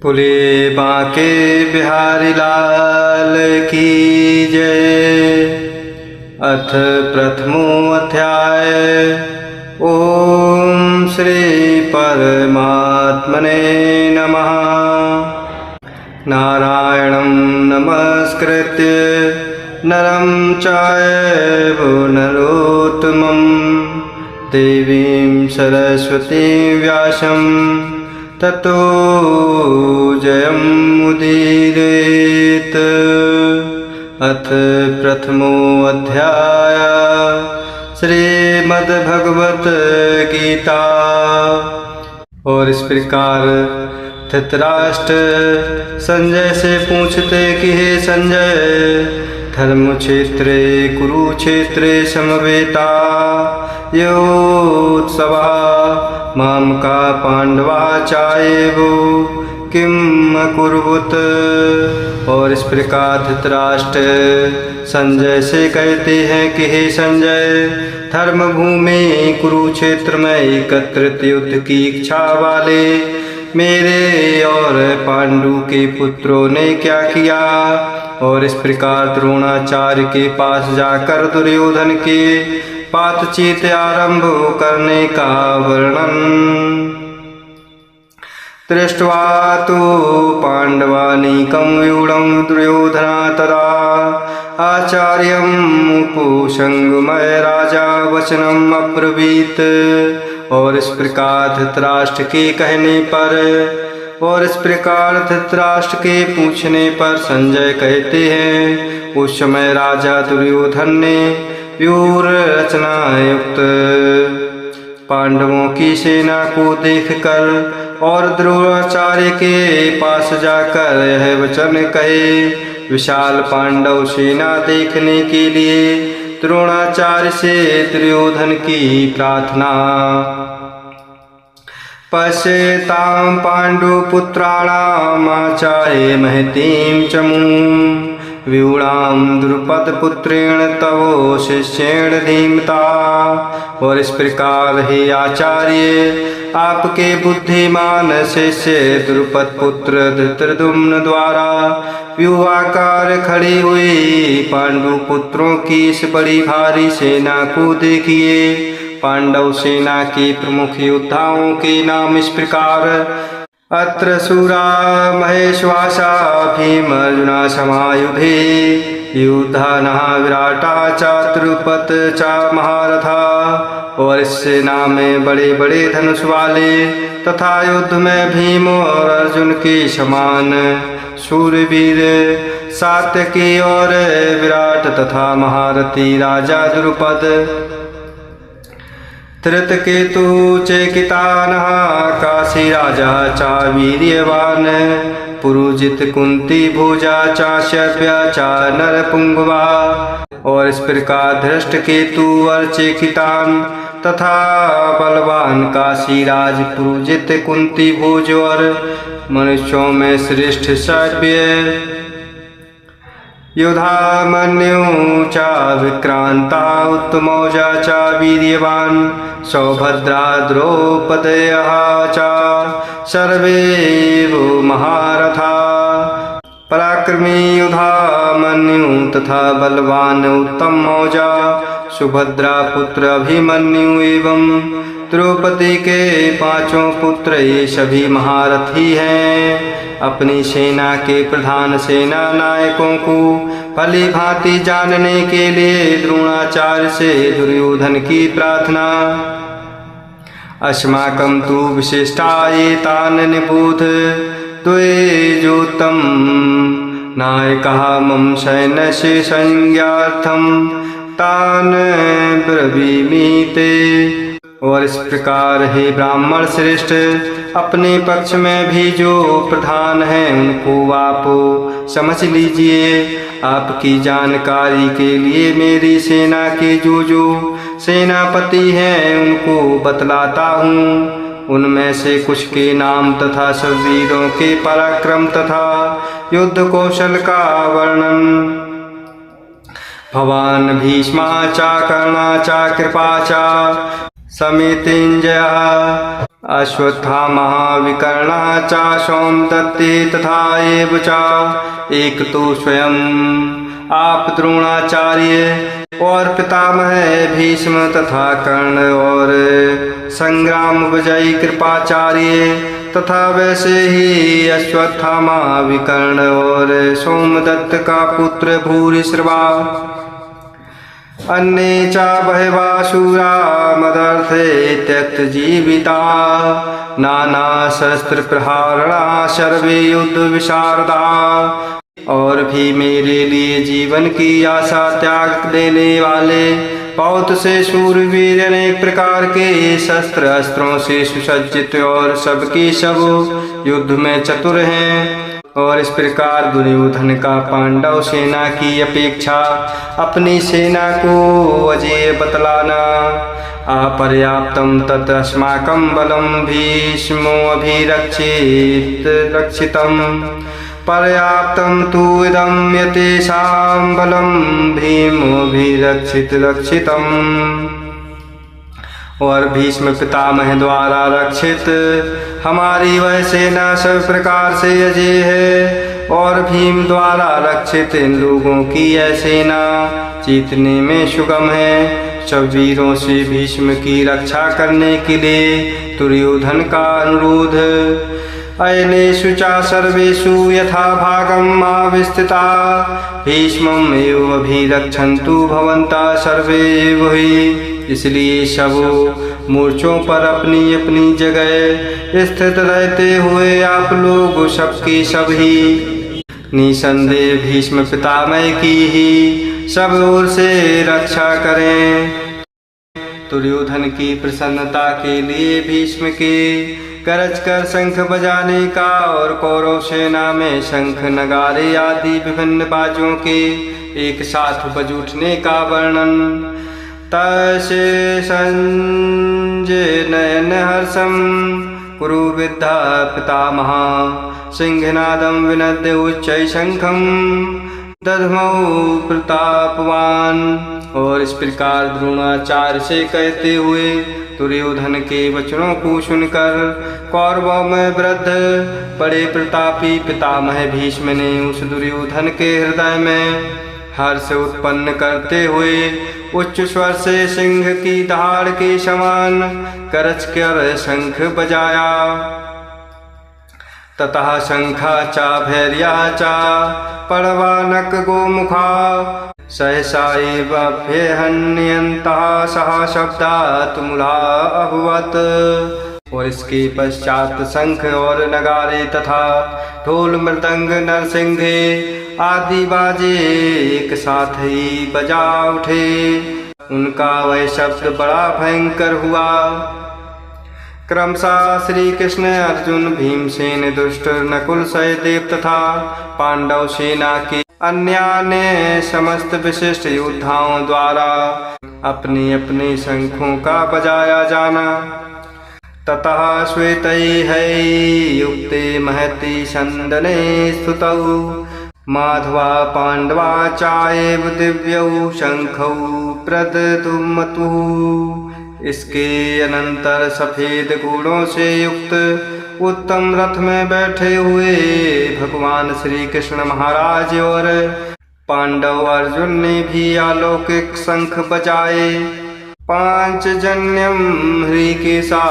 बोले बांके बिहारी लाल की जय। अथ प्रथमो अध्याय। ओम श्री परमात्मने नमः। नारायणं नमस्कृत्य नरं चैव नरोत्तमं देवीं सरस्वतीं व्यासं ततो जयमुदीरयेत्। अथ प्रथमो अध्याय। श्रीमद्भगवत गीता। और इस प्रकार धृतराष्ट्र संजय से पूछते कि हे संजय, धर्म क्षेत्रे कुरुक्षेत्रे समवेता योत्सवा मामका पांडवा चाएवो किम अकुर्वुत। और इस प्रकार धृतराष्ट्र संजय से कहते हैं कि हे संजय, धर्म भूमि कुरुक्षेत्र में एकत्रित युद्ध की इच्छा वाले मेरे और पांडु के पुत्रों ने क्या किया। और इस प्रकार द्रोणाचार्य के पास जाकर दुर्योधन के बातचीत आरंभ करने का वर्णन। दृष्ट्वा तो पांडवानीकं व्यूढं दुर्योधना तदा आचार्यं उपसंगमय राजा वचनम अब्रवीत। और इस प्रकार धृतराष्ट्र के कहने के पूछने पर संजय कहते हैं, उस समय राजा दुर्योधन ने व्यूह रचना युक्त पांडवों की सेना को देखकर और द्रोणाचार्य के पास जाकर यह वचन कहे। विशाल पांडव सेना देखने के लिए द्रोणाचार्य से दुर्योधन की प्रार्थना। पश्येतां पांडुपुत्राणाम् आचार्य महतीं चमूं व्यूढ़ां द्रुपदपुत्रेण तवो शिष्येण धीमता। और इस प्रकार हे आचार्य, आपके बुद्धिमान शिष्य द्रुपद पुत्र धृतराष्ट्र द्वारा व्यूहाकार खड़ी हुई पांडु पुत्रों की इस बड़ी भारी सेना को देखिए। पांडव सेना के प्रमुख योद्धाओं के नाम इस प्रकार। अत्र शूरा महेश्वासा भीम अर्जुना समायुधे युद्धानः विराटा च द्रुपद च महारथा। और इस सेना में बड़े बड़े धनुष वाले तथा युद्ध में भीम और अर्जुन के समान शूरवीर सात्यकी और विराट तथा महारथी राजा द्रुपद, धृतकेतु चेकितानः काशी राजा चा वीर्यवान पुरुजित कुंती भुजा चा शव्या चा नरपुंगवा। और इस प्रकार धृष्टकेतु और चेकितान तथा बलवान काशीराज पुरुजित कुंती भोज और मनुष्यों में श्रेष्ठ शव्य युधामन्यु चा विक्रांता उत्तमौजा चा वीर्यवान सौभद्रा द्रौपदयः चा सर्वे वो महारथा। पराक्रमी युधामन्यु तथा बलवान उत्तम मौजा सुभद्रा पुत्र अभिमन्यु एवं द्रौपदी के पांचों पुत्र ये सभी महारथी हैं। अपनी सेना के प्रधान सेना नायकों को भली भांति जानने के लिए द्रोणाचार्य से दुर्योधन की प्रार्थना। अस्माकं तु विशिष्टा एतान् निबोध द्विजोत्तम नायकः मम सैन्यस्य संज्ञार्थं तान् ब्रवीमि ते। और इस प्रकार हे ब्राह्मण श्रेष्ठ, अपने पक्ष में भी जो प्रधान हैं उनको आप समझ लीजिए। आपकी जानकारी के लिए मेरी सेना के जो सेनापति हैं उनको बतलाता हूँ। उनमें से कुछ के नाम तथा सब वीरों के पराक्रम तथा युद्ध कौशल का वर्णन। भवान भीष्मा चा कर्णा चा कृपा चा समितिञ्जयः अश्वत्थामः विकर्णः च सौमदत्ते तथा एव च एक तो स्वयं आप द्रोणाचार्य और पितामह भीष्म तथा कर्ण और संग्राम विजयी कृपाचार्य तथा वैसे ही अश्वत्थामा विकर्ण और सोमदत्त का पुत्र भूरिश्रवा अन्ये च बहवाशूरा मदर्थे त्यक्तजीविता नाना शस्त्र प्रहारणा सर्वे युद्ध विशारदा और भी मेरे लिए जीवन की आशा त्याग देने वाले बहुत से शूरवीर अनेक प्रकार के शस्त्र अस्त्रों से सुसज्जित और सबके सब युद्ध में चतुर हैं। और इस प्रकार दुर्योधन का पांडव सेना की अपेक्षा अपनी सेना को अजेय बतलाना अपर्याप्तम तत् अस्माकं बलम भीष्मो अभिरक्षित रक्षितम पर्याप्तम तु इदं यतेषां बलं भीमोऽभिरक्षित रक्षितम् और भीष्म पितामह द्वारा रक्षित हमारी वह सेना सब प्रकार से अजेय है और भीम द्वारा रक्षित इन लोगों की यह सेना जीतने में सुगम है। सब वीरों से भीष्म की रक्षा करने के लिए दुर्योधन का अनुरोध अयनेषु च सर्वेषु यथा भागम् आविस्थिता भीष्मम् एव अभिरक्षन्तु भवन्तः सर्वे एव हि। इसलिए सब मोर्चों पर अपनी अपनी जगह स्थित रहते हुए आप लोग सबकी सब ही निसंदेह भीष्म पितामह की ही सब ओर से रक्षा करें। दुर्योधन की प्रसन्नता के लिए भीष्म के गरज कर शंख बजाने का और कौरव सेना में शंख नगारे आदि विभिन्न बाजों के एक साथ बज उठने का वर्णन तस्य संजय नयन हर्षम कुरु वृद्धा पितामह सिंहनादम विनद्य उच्चै शंखम दधमौ प्रतापवान। और इस प्रकार द्रोणाचार्य से कहते हुए दुर्योधन के वचनों को सुनकर कौरवों में वृद्ध बड़े प्रतापी पितामह भीष्म ने उस दुर्योधन के हृदय में हर्ष उत्पन्न करते हुए उच्च स्वर से सिंह की दहाड़ के समान गरज कर शंख बजाया। ततः शंखा चा भैर्या चा पड़वानक गोमुखा सहसा एव अभ्यहन्यन्तः सह शब्दात् मूला अभवत्। और इसके पश्चात शंख और नगारे तथा ढोल मृदंग नरसिंघे आदि बाजे एक साथ ही बजा उठे। उनका वह शब्द बड़ा भयंकर हुआ। क्रमशः श्री कृष्ण अर्जुन भीमसेन दुष्ट नकुल सहदेव तथा पांडव सेना के अन्य समस्त विशिष्ट योद्धाओं द्वारा अपने अपने शंखों का बजाया जाना। ततः श्वेतैः युक्ते महति संदने स्तुतौ माधवा पांडवा चाएव दिव्यौ शंखौ प्रदतुमतुः। इसके अनंतर सफेद घोड़ों से युक्त उत्तम रथ में बैठे हुए भगवान श्री कृष्ण महाराज और पांडव अर्जुन ने भी अलौकिक शंख बजाए। पांचजन्यम हृकेशा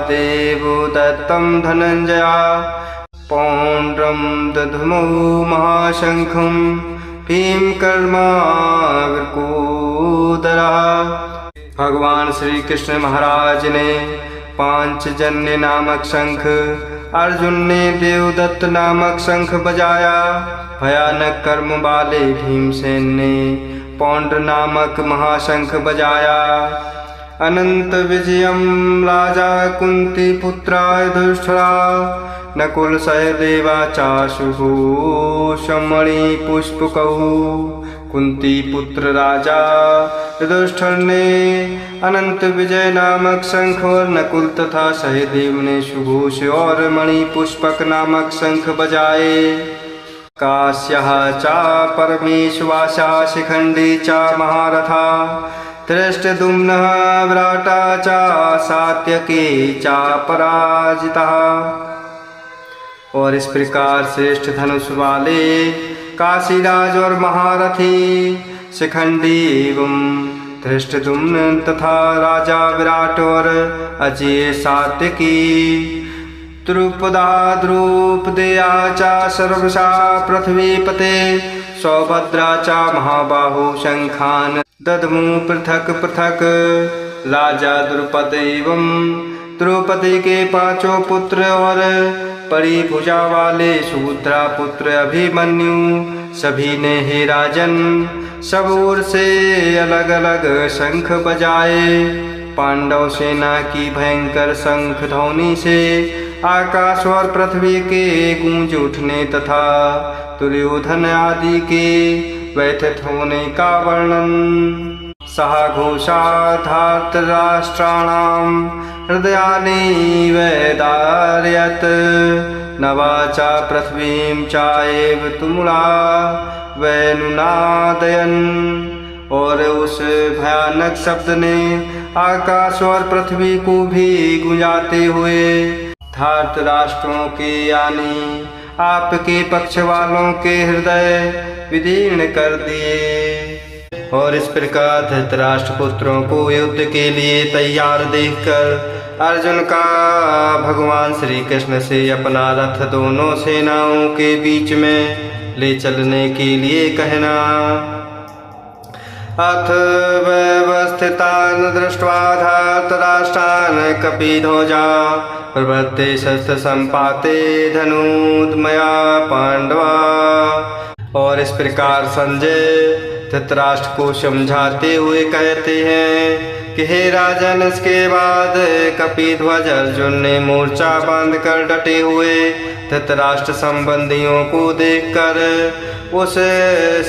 देवदत्तम धनंजया पौंड्रम दधमौ महाशंखम भीमकर्मा वृकोदरा। भगवान श्री कृष्ण महाराज ने पांचजन्य नामक शंख, अर्जुन ने देवदत्त नामक शंख बजाया। भयानक कर्म वाले भीमसेन ने पौंड्र नामक महाशंख बजाया। अनंत विजयम राजा कुंती पुत्रा युधिष्ठिरा नकुल सहदेवा चाशुघोषमणि पुष्पकौ। कुंती पुत्र राजा युधिष्ठिर ने अनंत विजय नामक शंख और नकुल तथा सहदेव ने सुघोष और मणि पुष्पक नामक शंख बजाए। काश्यः च परमेश्वासा शिखंडी च महारथा धृष्टद्युम्नः विराटा च सात्यकी च पराजितः। और इस प्रकार श्रेष्ठ धनुष वाले काशीराज और महारथी शिखंडी एवं धृष्टद्युम्न तथा राजा विराट और अजय सात्यकी द्रुपदा द्रुपदेया च सर्वशा पृथ्वीपते सौभद्रा च महाबाहु शंखान ददमु पृथक पृथक। राजा द्रुपद एवं द्रौपदी के पांचों पुत्र और बड़ी भुजा वाले सुभद्रा पुत्र अभिमन्यु सभी ने हे राजन सब ओर से अलग अलग शंख बजाए। पांडव सेना की भयंकर शंख ध्वनि से आकाश और पृथ्वी के गूंज उठने तथा दुर्योधन आदि के व्यथित होने का वर्णन सहाघोषा धार्तराष्ट्राणां हृदयानि वैदार्यत नवाचा पृथ्वीं चाएव तुमुला वैनुनादयन। और उस भयानक शब्द ने आकाश और पृथ्वी को भी गुंजाते हुए धार्त राष्ट्रों के यानी आपके पक्ष वालों के हृदय विदीर्ण कर दिए। और इस प्रकार धृतराष्ट्र पुत्रों को युद्ध के लिए तैयार देखकर अर्जुन का भगवान श्री कृष्ण से अपना रथ दोनों सेनाओं के बीच में ले चलने के लिए कहना। अथ व्यवस्थितान् दृष्ट्वा धार्तराष्ट्रान् कपिध्वजा प्रवृत्ते शस्त्र संपाते धनुर्मया पांडवा। और इस प्रकार संजय धृतराष्ट्र को समझाते हुए कहते हैं कि हे राजन, इसके बाद कपिध्वज अर्जुन ने मोर्चा बांधकर डटे हुए धृतराष्ट्र संबंधियों को देखकर उस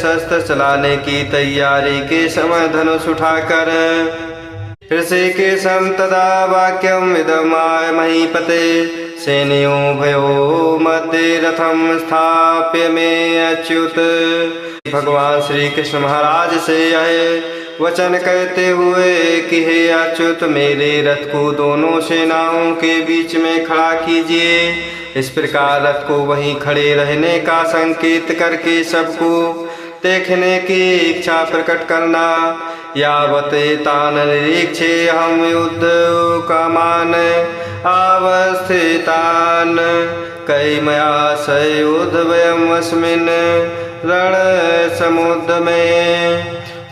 शस्त्र चलाने की तैयारी के समय धनुष उठाकर ऋषिकेशं तदा वाक्यम इदमाय महीपते सेनयों भयो मध्ये रथम स्थाप्य में अच्युत। भगवान श्री कृष्ण महाराज से यह वचन कहते हुए कि हे अच्युत, मेरे रथ को दोनों सेनाओं के बीच में खड़ा कीजिए। इस प्रकार रथ को वहीं खड़े रहने का संकेत करके सबको देखने की इच्छा प्रकट करना। यावत तान निरीक्षे हम युद्ध कामान अवस्थितान कैमया सयुद्ध वयमस्मिन् रण समुद्र में।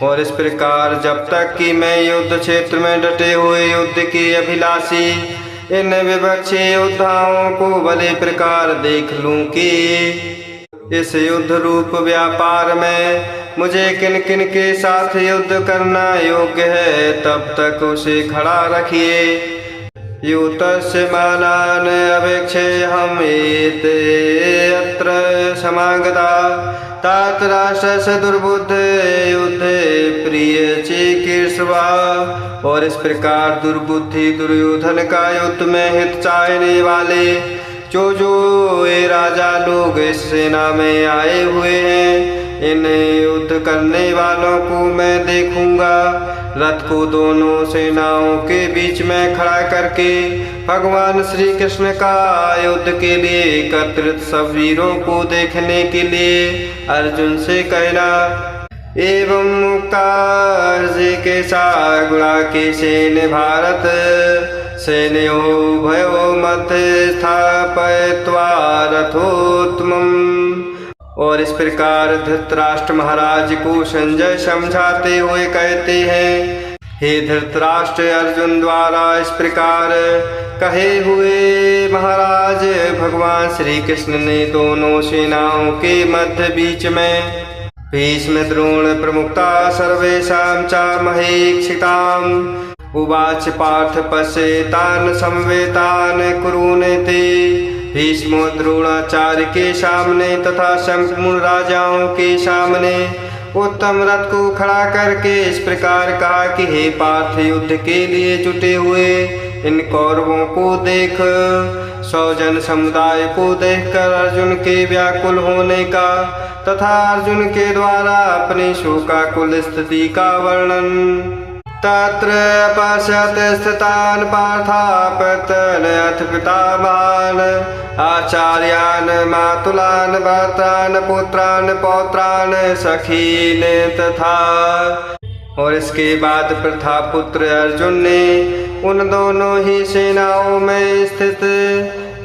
और इस प्रकार जब तक कि मैं युद्ध क्षेत्र में डटे हुए युद्ध के अभिलाषी इन विवक्षे योद्धाओं को भले प्रकार देख लूं कि इस युद्ध रूप व्यापार में मुझे किन किन के साथ युद्ध करना योग्य है, तब तक उसे खड़ा रखिए। युतस्य मानान अपेक्षे हम एते अत्र समागता तात राष्ट्रस्य दुर्बुद्ध युद्धे प्रिय चिकीर्षवा। और इस प्रकार दुर्बुद्धि दुर्योधन का युद्ध में हित चाहने वाले जो ये राजा लोग इस सेना में आए हुए हैं, इन युद्ध करने वालों को मैं देखूंगा। रथ को दोनों सेनाओं के बीच में खड़ा करके भगवान श्री कृष्ण का युद्ध के लिए एकत्रित सब वीरों को देखने के लिए अर्जुन से कहना। एवं मुक्तार्जी के सागुणा के सेन भारत सेनयो भयो मध्य स्थापयित्वा रथोत्तमम्। और इस प्रकार धृतराष्ट्र महाराज को संजय समझाते हुए कहते हैं, हे धृतराष्ट्र, अर्जुन द्वारा इस प्रकार कहे हुए महाराज भगवान श्री कृष्ण ने दोनों सेनाओं के मध्य बीच में भीष्म द्रोण प्रमुखता सर्वेषां च महीक्षिताम् उवाच पार्थ पश्येतान् समवेतान् कुरुनेति। भीष्म द्रोणाचार्य के सामने तथा संपूर्ण राजाओं के सामने उत्तम रथ को खड़ा करके इस प्रकार कहा कि हे पार्थ, युद्ध के लिए जुटे हुए इन कौरवों को देख। सौजन समुदाय को देखकर अर्जुन के व्याकुल होने का तथा अर्जुन के द्वारा अपनी शोकाकुल स्थिति का वर्णन तत्र पश्यत् स्थितान् पार्थापतन् अथ पितामहान् आचार्यान् मातुलान् भर्त्रान् पुत्रान् पौत्रान् सखीन् तथा। और इसके बाद प्रथापुत्र अर्जुन ने उन दोनों ही सेनाओं में स्थित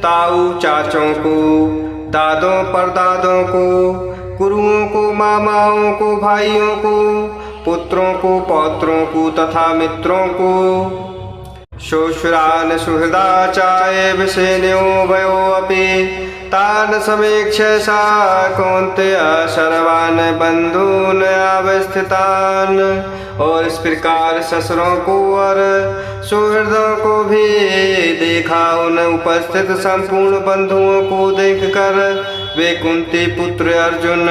ताऊ चाचों को, दादों परदादों को, गुरुओं को, मामाओं को, भाइयों को, पुत्रों को, पौत्रों को तथा मित्रों को, श्वशुरान् सुहृदा चाएव सेनयो भयो अपि तान् समीक्ष्य सा कौन्तेय सर्वान् बन्धून् अवस्थितान्। और इस प्रकार ससुरों को और सुहृदों को भी देखा। उन उपस्थित संपूर्ण बंधुओं को देखकर वे कुंती पुत्र अर्जुन,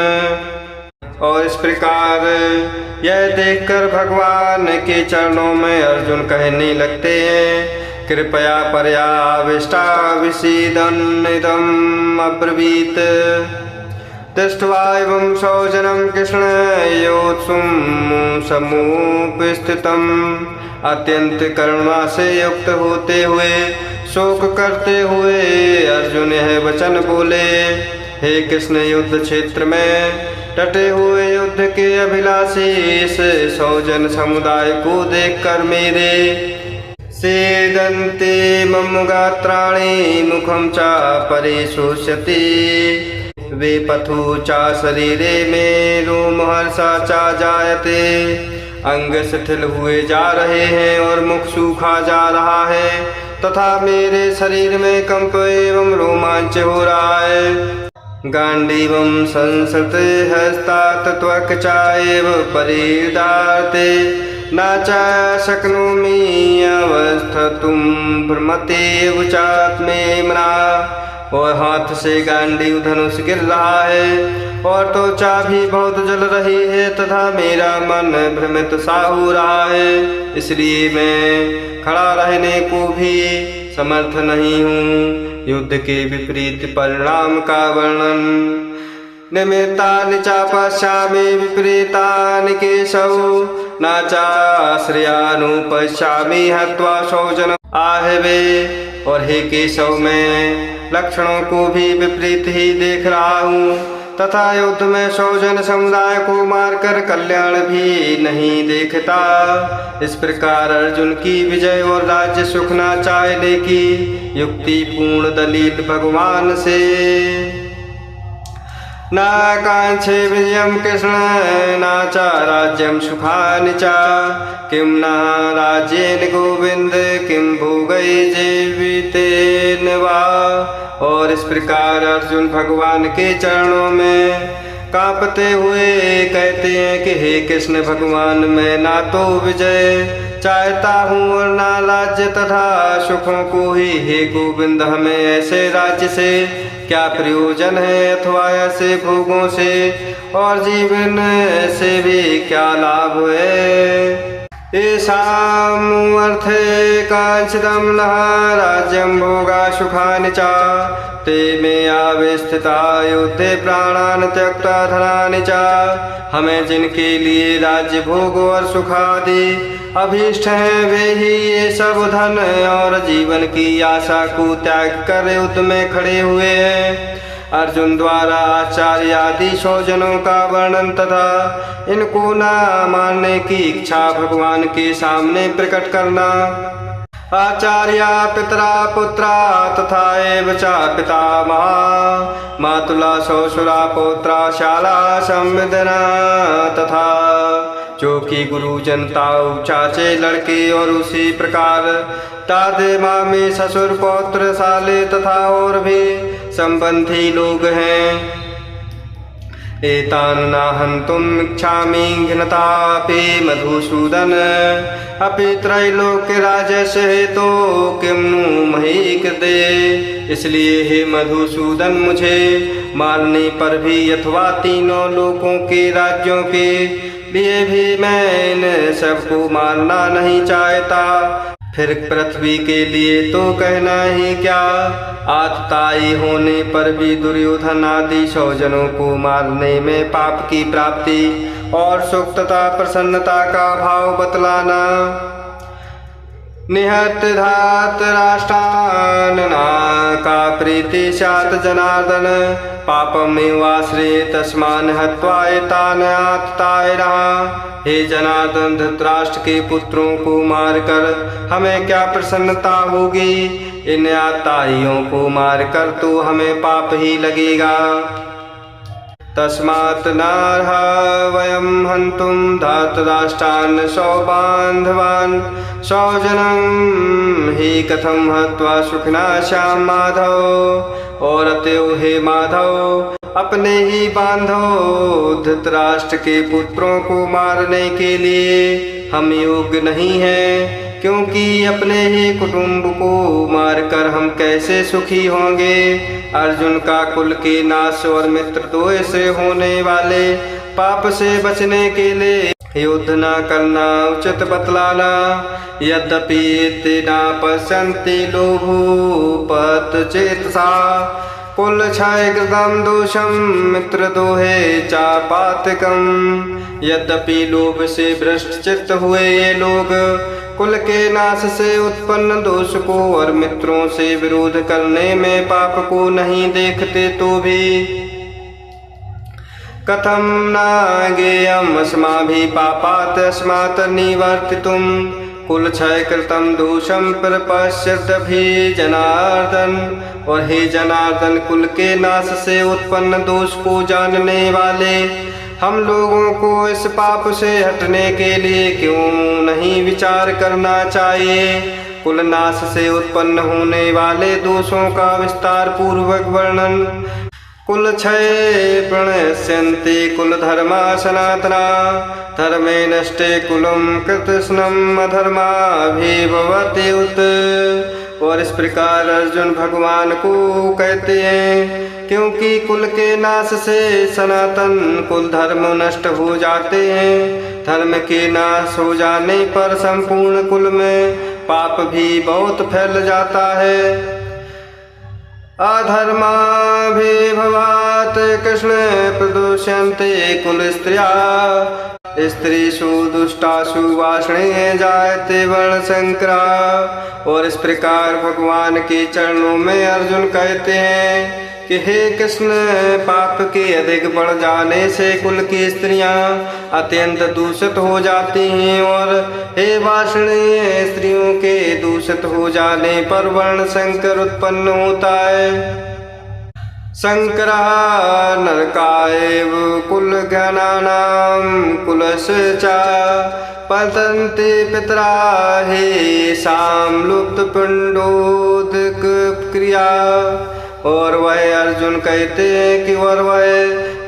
और इस प्रकार यह देखकर भगवान के चरणों में अर्जुन कहने लगते हैं, कृपया पर्याविष्टा विसीदन्निदम् अब्रवीत्। दृष्ट्वा एवं सौजन्यं कृष्ण योत्सुं समुपस्थितम्। अत्यंत करुणा से युक्त होते हुए, शोक करते हुए अर्जुन यह वचन बोले, हे कृष्ण, युद्ध क्षेत्र में डटे हुए युद्ध के अभिलाषी इस सौजन समुदाय को देखकर मेरे सेदन्ते मम गात्राणि मुखं च परिशोष्यति वेपथु च शरीरे मे रोमहर्षा च जायते। अंग शिथिल हुए जा रहे हैं और मुख सूखा जा रहा है तथा मेरे शरीर में कंप एवं रोमांच हो रहा है। गांडीवं संसृते हस्तात् त्वक्चाएव परिदार्ते न च शक्नोमि अवस्थितुं भ्रमतेव चात्मेम्ना। और हाथ से गांडीव धनुष गिर रहा है और त्वचा भी बहुत जल रही है तथा मेरा मन भ्रमित सा हो रहा है, इसलिए मैं खड़ा रहने को भी समर्थ नहीं हूँ। युद्ध के विपरीत परिणाम का वर्णन। निमित्तानि च पश्यामि विपरीतानि केशव न चाश्रयानुपश्यामि हत्वा सौजन आहवे। और हे केशव, मैं लक्षणों को भी विपरीत ही देख रहा हूँ तथा युद्ध में सौजन समुदाय को मारकर कल्याण भी नहीं देखता। इस प्रकार अर्जुन की विजय और राज्य सुख न चाहने की युक्ति पूर्ण दलील भगवान से। न कांक्षे विजयं कृष्ण न च राज्यं सुखानि च किं न राज्येन गोविंद किं भोगै जीवितेन वा। और इस प्रकार अर्जुन भगवान के चरणों में कांपते हुए कहते हैं कि हे कृष्ण भगवान, मैं ना तो विजय चाहता हूँ और ना राज्य तथा सुखों को ही। हे गोविंद, हमें ऐसे राज्य से क्या प्रयोजन है अथवा ऐसे भोगों से और जीवन से भी क्या लाभ है। येषाम् अर्थे कांचिदं न राज्यं भोगा सुखानि च ते मे आविस्थिता युद्धे प्राणान् त्यक्त्वा धनानि च। हमें जिनके लिए राज्य भोग और सुखादि अभीष्ट हैं वे ही ये सब धन और जीवन की आशा को त्याग कर युद्ध में खड़े हुए हैं। अर्जुन द्वारा आचार्य आदि सौजनों का वर्णन तथा इनको न मानने की इच्छा भगवान के सामने प्रकट करना। आचार्या पितरा पुत्रा तथा एव च पितामहा मातुला ससुरा पौत्रा शाला संविदना तथा जो कि गुरुजन ताऊ चाचे लड़के और उसी प्रकार दादे मामे ससुर पौत्र साले तथा और भी संबंधी लोग हैं। एतान् न हन्तुम् इच्छामि घ्नतापि मधुसूदन अपि त्रैलोक्यराजस्य हेतो किं नु मही कृते। इसलिए हे मधुसूदन, मुझे मारने पर भी अथवा तीनों लोकों के राज्यों के लिए भी मैं इन सबको मारना नहीं चाहता। फिर पृथ्वी के लिए तो कहना ही क्या। आतताई होने पर भी दुर्योधन आदि 100 जनों को मारने में पाप की प्राप्ति और सुख तथा प्रसन्नता का भाव बतलाना। निहत धात राष्ट्रान का प्रीति सात जनार्दन पापमेवाश्रये तस्मान हत्वा एतान आतताय रहा। हे जनार्दन, धृतराष्ट्र के पुत्रों को मारकर हमें क्या प्रसन्नता होगी। इन आतताइयों को मारकर तो हमें पाप ही लगेगा। तस्मात् नार्हा वयं हन्तुं धार्तराष्ट्रान् 100 बान्धवान् 100 जनं हि कथं हत्वा सुखिना श्याम माधव। और अतएव हे माधव, अपने ही बांधव धृतराष्ट्र के पुत्रों को मारने के लिए हम योग्य नहीं हैं, क्योंकि अपने ही कुटुंब को मारकर हम कैसे सुखी होंगे। अर्जुन का कुल के नाश और मित्र द्रोह से होने वाले पाप से बचने के लिए युद्ध न करना उचित बतलाना। यद्यपि तेना पश्यन्ति लोभोपत चेतसा कुल क्षय कृतं दोषम मित्र दोहे चापातिकम। यद्यपि लोभ से भ्रष्ट चित्त हुए ये लोग कुल के नाश से उत्पन्न दोष को और मित्रों से विरोध करने में पाप को नहीं देखते तो भी कथम न ज्ञेयम् अस्माभिः पापात् अस्मात् निवर्तितुम् कुल क्षय कृतं दोषम प्रपश्यद्भिः जनार्दन। और हे जनार्दन, कुल के नाश से उत्पन्न दोष को जानने वाले हम लोगों को इस पाप से हटने के लिए क्यों नहीं विचार करना चाहिए। कुल नाश से उत्पन्न होने वाले दोषों का विस्तार पूर्वक वर्णन। कुल क्षये प्रणश्यन्ति कुल धर्मा सनातना धर्मे नष्टे कुलम कृतस्नम अधर्माभिभवति उत। और इस प्रकार अर्जुन भगवान को कहते हैं, क्योंकि कुल के नाश से सनातन कुल धर्म नष्ट हो जाते हैं। धर्म के नाश हो जाने पर संपूर्ण कुल में पाप भी बहुत फैल जाता है। अधर्माभिभवात् कृष्ण प्रदुष्यन्ते कुल स्त्रिया स्त्रीषु दुष्टासु वाषणे जायते वर्ण संकरा। और इस प्रकार भगवान के चरणों में अर्जुन कहते हैं कि हे कृष्ण, पाप के अधिक बढ़ जाने से कुल की स्त्रियां अत्यंत दूषित हो जाती हैं। और हे वाषणीय, स्त्रियों के दूषित हो जाने पर वर्ण संकर उत्पन्न होता है। संकरः नरकाएव कुल ज्ञानानां कुलस्य च पतन्ति पितरा हे साम लुप्त पिंडोदक क्रिया। और वह अर्जुन कहते हैं कि वह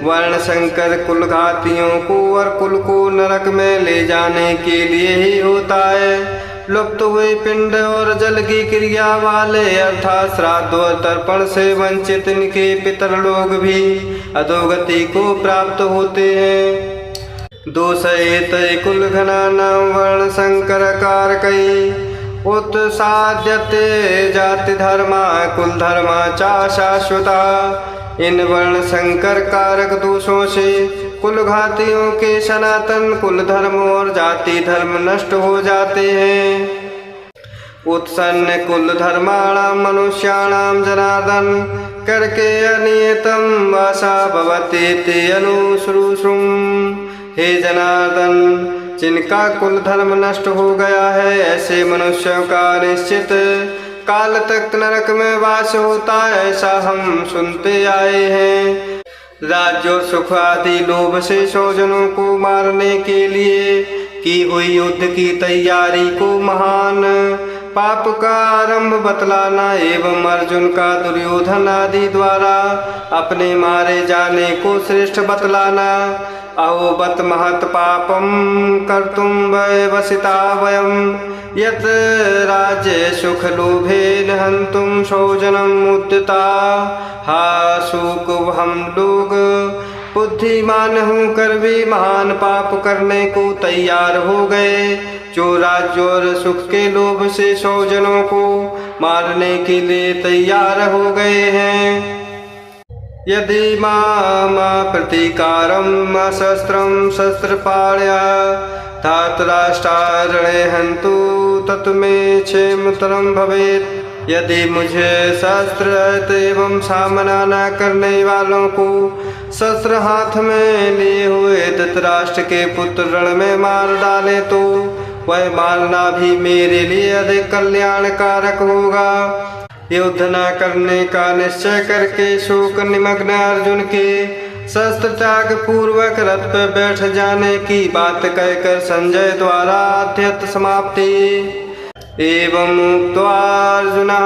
वर्ण संकर कुल घातियों को और कुल को नरक में ले जाने के लिए ही होता है। लुप्त हुए पिंड और जल की क्रिया वाले अर्थात श्राद्ध और तर्पण से वंचित इनके पितर लोग भी अधोगति को प्राप्त होते हैं। दोषयेत कुल घनानां वर्ण संकर कारकैः उत्साद्यते जाति धर्मा कुल धर्मा चा शाश्वता। इन वर्ण संकर कारक दोषों से कुल घातियों के सनातन कुल धर्म और जाति धर्म नष्ट हो जाते हैं। उत्सन्न कुल धर्माणां मनुष्याणां जनार्दन करके अनियतम वासा भवति ते अनुश्रुषुम। हे जनार्दन, जिनका कुल धर्म नष्ट हो गया है, ऐसे मनुष्यों का निश्चित काल तक नरक में वास होता है, ऐसा हम सुनते आए हैं। राज्य और सुख आदि लोभ से 100 जनों को मारने के लिए की हुई युद्ध की तैयारी को महान पाप का आरंभ बतलाना एवं अर्जुन का दुर्योधन आदि द्वारा अपने मारे जाने को श्रेष्ठ बतलाना। अहो बत महत पापम कर्तुम वयवसिता वयम यत राज्य सुख लोभेन हन्तुम 100 जनम उद्यता। हा शोक हम लोग बुद्धिमान होकर भी महान पाप करने को तैयार हो गए, जो राज्य और सुख के लोभ से 100 जनों को मारने के लिए तैयार हो गए हैं। यदि माम प्रतीकारम शस्त्रम शस्त्रपाण्या धातराष्ट्रारणे हन्तु तत्मे क्षेमतरम भवेत्। यदि मुझे शस्त्र एवं सामना न करने वालों को शस्त्र हाथ में लिए हुए धृतराष्ट्र के पुत्र रण में मार डाले तो वह मारना भी मेरे लिए अधिक कल्याणकारक होगा। युद्ध न करने का निश्चय करके शोक निमग्न अर्जुन के शस्त्र त्याग पूर्वक रथ पर बैठ जाने की बात कहकर संजय द्वारा अध्यत समाप्ति। एवं मुक्त्वार्जुनः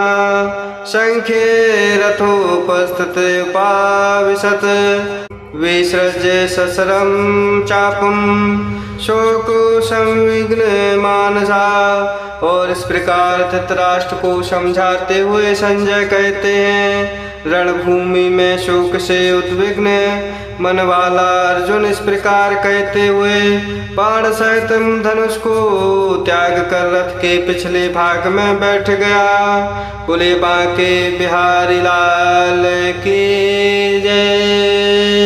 शंखे रथोपस्थित उपाविशत् विसृज्य सशरं चापं शोक संविघ्न मानसा। और इस प्रकार धृतराष्ट्र को समझाते हुए संजय कहते हैं, रणभूमि में शोक से उद्विग्न मन वाला अर्जुन इस प्रकार कहते हुए बाण सहित धनुष को त्याग कर रथ के पिछले भाग में बैठ गया। बोले बांके बिहारी लाल की जय।